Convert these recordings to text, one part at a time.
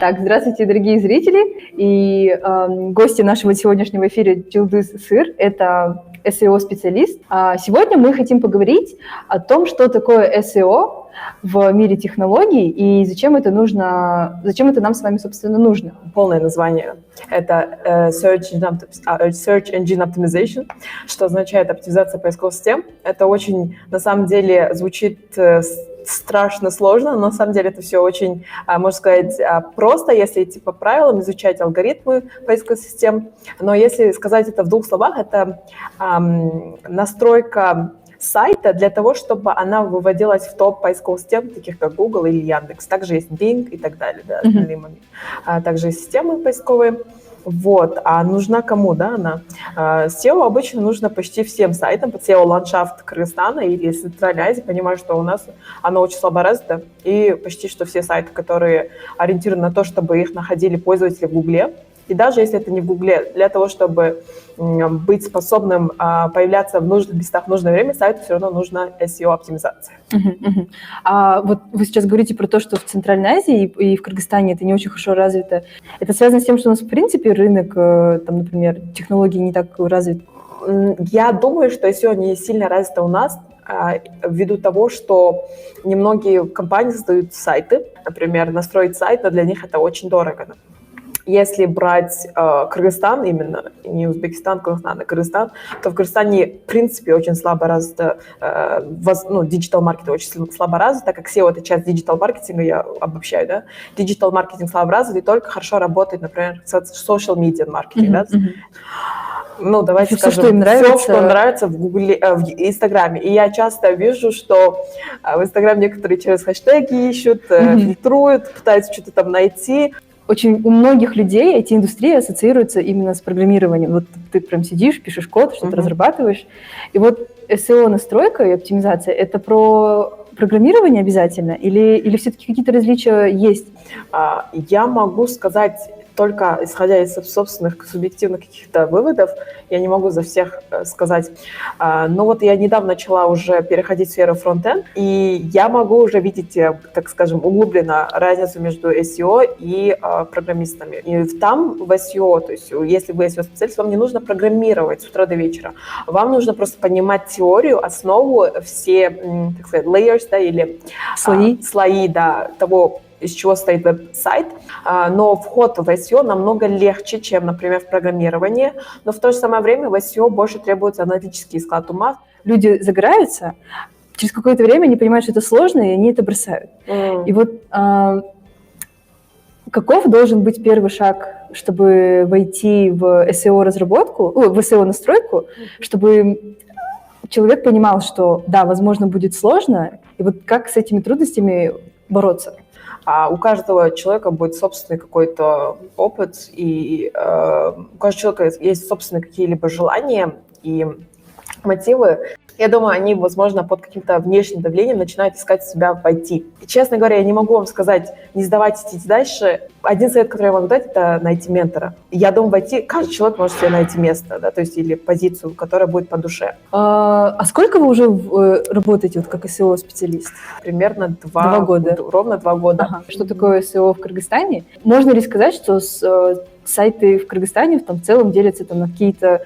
Так, здравствуйте, дорогие зрители и гости нашего сегодняшнего эфира Джилдыз Сыр. Это SEO-специалист. Сегодня мы хотим поговорить о том, что такое SEO в мире технологий и зачем это нам с вами, собственно, нужно. Полное название – это Search Engine Optimization, что означает оптимизация поисковых систем. Это очень, на самом деле, звучит страшно сложно, но на самом деле это все очень, можно сказать, просто, если идти по правилам, изучать алгоритмы поисковых систем. Но если сказать это в двух словах, это настройка сайта для того, чтобы она выводилась в топ поисковых систем, таких как Google или Яндекс. Также есть Bing и так далее, да, также есть системы поисковые. Вот, а нужна кому, да, она? SEO обычно нужно почти всем сайтам, под SEO-ландшафт Кыргызстана или Центральной Азии, понимаю, что у нас оно очень слабо развито, и почти что все сайты, которые ориентированы на то, чтобы их находили пользователи в Гугле, и даже если это не в Гугле, для того, чтобы быть способным появляться в нужных местах в нужное время, сайту все равно нужна SEO-оптимизация. А вот вы сейчас говорите про то, что в Центральной Азии и в Кыргызстане это не очень хорошо развито. Это связано с тем, что у нас, в принципе, рынок, там, например, технологий не так развит? Я думаю, что SEO не сильно развито у нас, ввиду того, что немногие компании создают сайты. Например, настроить сайт, но для них это очень дорого. Если брать Кыргызстан, именно не Узбекистан, Кыргызстан, а Кыргызстан, то в Кыргызстане, в принципе, очень слабо развито, диджитал-маркетинг очень слабо развит, так как SEO – это часть диджитал-маркетинга, я обобщаю, да, диджитал-маркетинг слабо развит и только хорошо работает, например, social-media-маркетинг, да. Ну, давайте скажем, все, что нравится в Гугле, в Инстаграме. И я часто вижу, что в Инстаграме некоторые через хэштеги ищут, фильтруют, пытаются что-то там найти. Очень у многих людей IT-индустрия ассоциируется именно с программированием. Вот ты прям сидишь, пишешь код, что-то разрабатываешь. И вот SEO-настройка и оптимизация – это про программирование обязательно? Или все-таки какие-то различия есть? Я могу сказать, только исходя из собственных субъективных каких-то выводов, я не могу за всех сказать. Но вот я недавно начала уже переходить в сферу фронтенд, и я могу уже видеть, так скажем, углубленно разницу между SEO и программистами. И там в SEO, то есть если вы SEO-специалист, вам не нужно программировать с утра до вечера. Вам нужно просто понимать теорию, основу, все, так сказать, layers, да, или слои, да, того, из чего стоит веб-сайт, но вход в SEO намного легче, чем, например, в программировании, но в то же самое время в SEO больше требуется аналитический склад ума. Люди загораются, через какое-то время они понимают, что это сложно, и они это бросают. И вот каков должен быть первый шаг, чтобы войти в SEO-разработку, в SEO-настройку, чтобы человек понимал, что да, возможно, будет сложно, и вот как с этими трудностями бороться? У каждого человека будет собственный какой-то опыт, и у каждого человека есть собственные какие-либо желания и мотивы. Я думаю, они, возможно, под каким-то внешним давлением начинают искать себя в IT. И, честно говоря, я не могу вам сказать, не сдавайтесь, идите дальше. Один совет, который я могу дать, это найти ментора. Я думаю, в IT каждый человек может себе найти место, да, то есть или позицию, которая будет по душе. А сколько вы уже работаете вот, как SEO-специалист? Примерно 2 года. Ровно 2 года. Ага. Что такое SEO в Кыргызстане? Можно ли сказать, что сайты в Кыргызстане в целом делятся там, на какие-то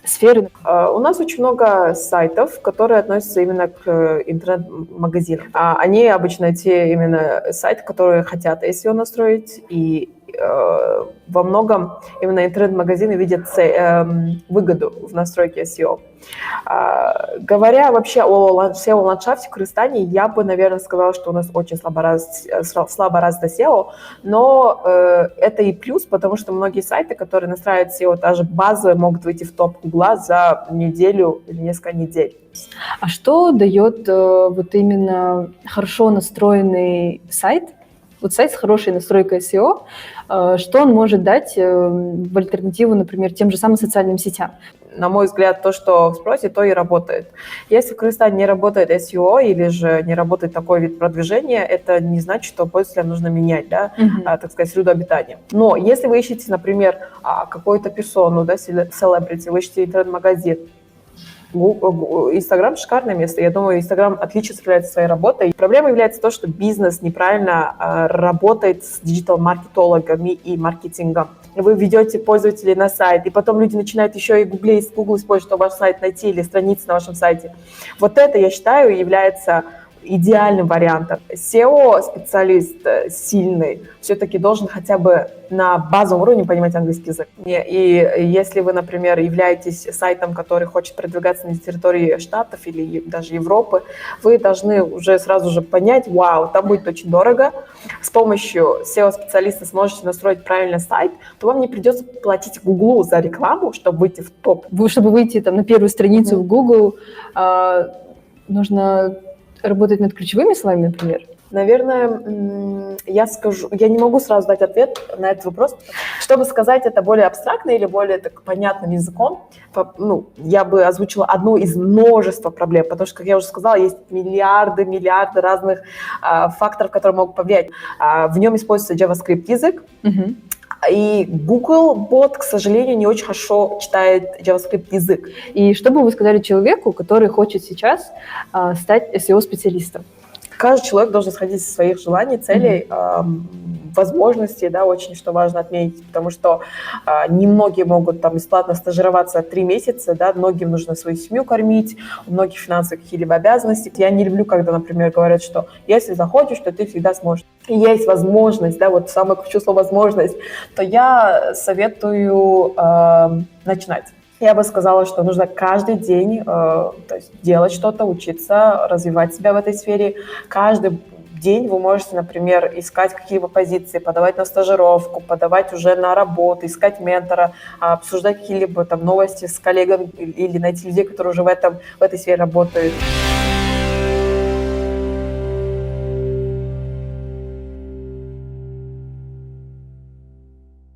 сферы? У нас очень много сайтов, которые относятся именно к интернет-магазинам. Они обычно те именно сайты, которые хотят SEO настроить, и во многом именно интернет-магазины видят выгоду в настройке SEO. Говоря вообще о SEO-ландшафте в Кыргызстане, я бы, наверное, сказала, что у нас очень слабо развито SEO, но это и плюс, потому что многие сайты, которые настраивают SEO, даже базовые, могут выйти в топ Гугла за неделю или несколько недель. А что дает вот именно хорошо настроенный сайт? Вот сайт с хорошей настройкой SEO, что он может дать в альтернативу, например, тем же самым социальным сетям? На мой взгляд, то, что в спросе, то и работает. Если в Кыргызстане не работает SEO или же не работает такой вид продвижения, это не значит, что пользователя нужно менять, да, так сказать, среду обитания. Но если вы ищете, например, какую-то персону, да, celebrity, вы ищете интернет-магазин, Инстаграм шикарное место. Я думаю, Инстаграм отлично справляется со своей работой. Проблема является то, что бизнес неправильно работает с диджитал-маркетологами и маркетингом. Вы ведете пользователей на сайт, и потом люди начинают еще и Google использовать, чтобы ваш сайт найти или страницы на вашем сайте. Вот это, я считаю, является идеальным вариантом. SEO-специалист сильный все-таки должен хотя бы на базовом уровне понимать английский язык. И если вы, например, являетесь сайтом, который хочет продвигаться на территории Штатов или даже Европы, вы должны уже сразу же понять, вау, там будет очень дорого. С помощью SEO-специалиста сможете настроить правильный сайт, то вам не придется платить Google за рекламу, чтобы выйти в топ. Чтобы выйти там на первую страницу в Google, нужно работать над ключевыми словами, например? Наверное, я не могу сразу дать ответ на этот вопрос. Чтобы сказать это более абстрактно или более так понятным языком, я бы озвучила одну из множества проблем, потому что, как я уже сказала, есть миллиарды разных факторов, которые могут повлиять. В нем используется JavaScript язык, и Google-бот, к сожалению, не очень хорошо читает JavaScript язык. И что бы вы сказали человеку, который хочет сейчас стать SEO-специалистом? Каждый человек должен исходить из своих желаний, целей, возможностей, да, очень, что важно отметить, потому что немногие могут там бесплатно стажироваться 3 месяца, да, многим нужно свою семью кормить, у многих финансовые какие-либо обязанности. Я не люблю, когда, например, говорят, что если захочешь, то ты всегда сможешь. И есть возможность, да, вот самое ключевое слово «возможность», то я советую начинать. Я бы сказала, что нужно каждый день то есть делать что-то, учиться, развивать себя в этой сфере. Каждый день вы можете, например, искать какие-либо позиции, подавать на стажировку, подавать уже на работу, искать ментора, обсуждать какие-либо там новости с коллегами или найти людей, которые уже в этой сфере работают.